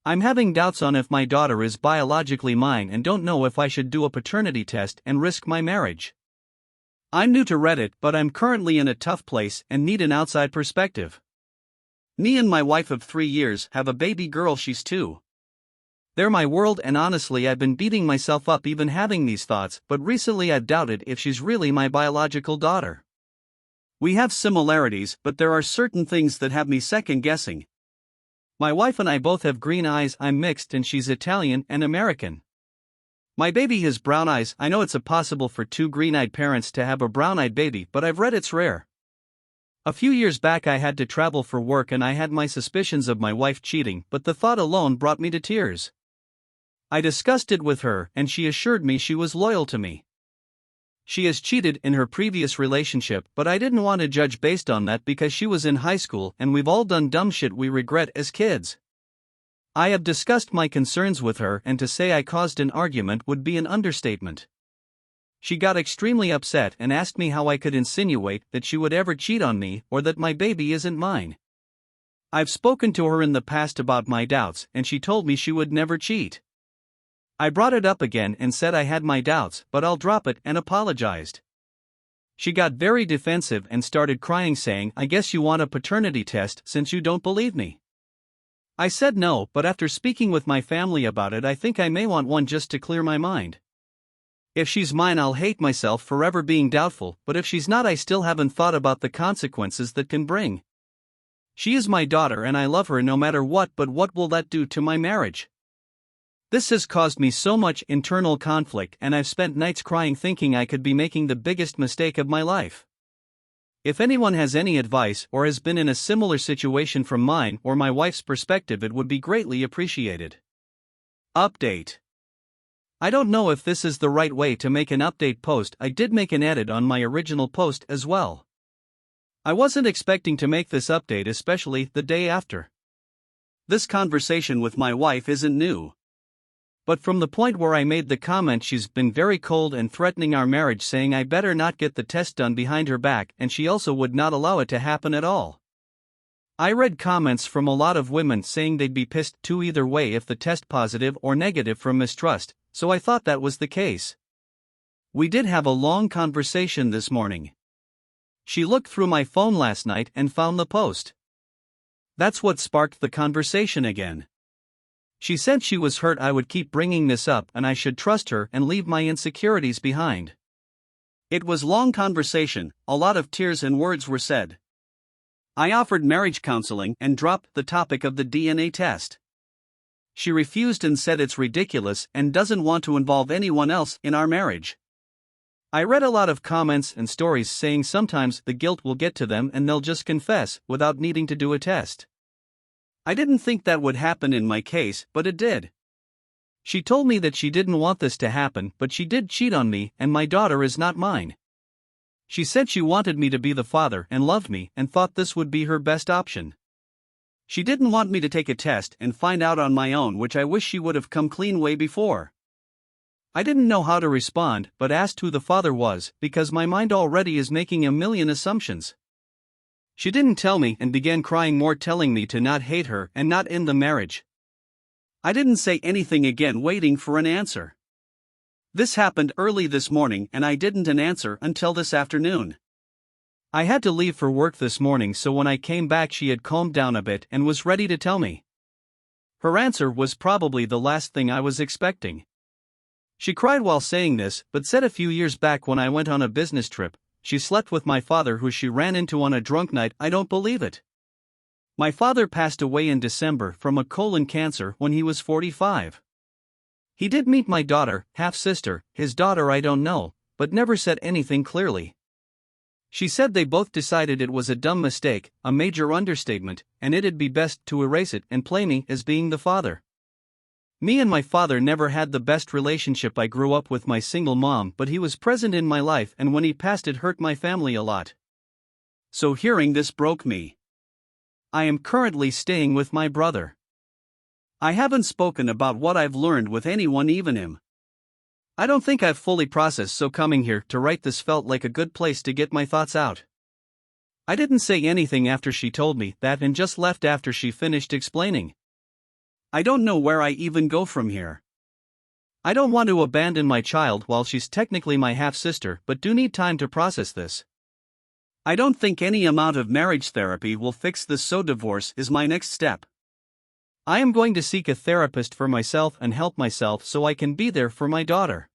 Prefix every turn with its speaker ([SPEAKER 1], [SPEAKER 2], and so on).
[SPEAKER 1] I'm having doubts on if my daughter is biologically mine and don't know if I should do a paternity test and risk my marriage. I'm new to Reddit, but I'm currently in a tough place and need an outside perspective. Me and my wife of 3 years have a baby girl, she's 2. They're my world, and honestly I've been beating myself up even having these thoughts, but recently I've doubted if she's really my biological daughter. We have similarities, but there are certain things that have me second guessing. My wife and I both have green eyes, I'm mixed, and she's Italian and American. My baby has brown eyes. I know it's impossible for 2 green-eyed parents to have a brown-eyed baby, but I've read it's rare. A few years back I had to travel for work and I had my suspicions of my wife cheating, but the thought alone brought me to tears. I discussed it with her and she assured me she was loyal to me. She has cheated in her previous relationship, but I didn't want to judge based on that because she was in high school and we've all done dumb shit we regret as kids. I have discussed my concerns with her, and to say I caused an argument would be an understatement. She got extremely upset and asked me how I could insinuate that she would ever cheat on me or that my baby isn't mine. I've spoken to her in the past about my doubts and she told me she would never cheat. I brought it up again and said I had my doubts, but I'll drop it, and apologized. She got very defensive and started crying, saying, "I guess you want a paternity test since you don't believe me." I said no, but after speaking with my family about it I think I may want one just to clear my mind. If she's mine I'll hate myself forever being doubtful, but if she's not I still haven't thought about the consequences that can bring. She is my daughter and I love her no matter what, but what will that do to my marriage? This has caused me so much internal conflict and I've spent nights crying thinking I could be making the biggest mistake of my life. If anyone has any advice or has been in a similar situation from mine or my wife's perspective, it would be greatly appreciated. Update. I don't know if this is the right way to make an update post. I did make an edit on my original post as well. I wasn't expecting to make this update, especially the day after. This conversation with my wife isn't new. But from the point where I made the comment, she's been very cold and threatening our marriage, saying I better not get the test done behind her back, and she also would not allow it to happen at all. I read comments from a lot of women saying they'd be pissed too either way if the test positive or negative from mistrust, so I thought that was the case. We did have a long conversation this morning. She looked through my phone last night and found the post. That's what sparked the conversation again. She said she was hurt I would keep bringing this up and I should trust her and leave my insecurities behind. It was long conversation, a lot of tears and words were said. I offered marriage counseling and dropped the topic of the DNA test. She refused and said it's ridiculous and doesn't want to involve anyone else in our marriage. I read a lot of comments and stories saying sometimes the guilt will get to them and they'll just confess without needing to do a test. I didn't think that would happen in my case, but it did. She told me that she didn't want this to happen, but she did cheat on me and my daughter is not mine. She said she wanted me to be the father and loved me and thought this would be her best option. She didn't want me to take a test and find out on my own, which I wish she would have come clean way before. I didn't know how to respond, but asked who the father was, because my mind already is making a million assumptions. She didn't tell me and began crying more, telling me to not hate her and not end the marriage. I didn't say anything again, waiting for an answer. This happened early this morning and I didn't an answer until this afternoon. I had to leave for work this morning, so when I came back she had calmed down a bit and was ready to tell me. Her answer was probably the last thing I was expecting. She cried while saying this, but said a few years back when I went on a business trip, she slept with my father, who she ran into on a drunk night. I don't believe it. My father passed away in December from a colon cancer when he was 45. He did meet my daughter, half-sister, his daughter I don't know, but never said anything clearly. She said they both decided it was a dumb mistake, a major understatement, and it'd be best to erase it and play me as being the father. Me and my father never had the best relationship. I grew up with my single mom, but he was present in my life, and when he passed it hurt my family a lot. So hearing this broke me. I am currently staying with my brother. I haven't spoken about what I've learned with anyone, even him. I don't think I've fully processed, so coming here to write this felt like a good place to get my thoughts out. I didn't say anything after she told me that and just left after she finished explaining. I don't know where I even go from here. I don't want to abandon my child while she's technically my half-sister, but do need time to process this. I don't think any amount of marriage therapy will fix this, so divorce is my next step. I am going to seek a therapist for myself and help myself so I can be there for my daughter.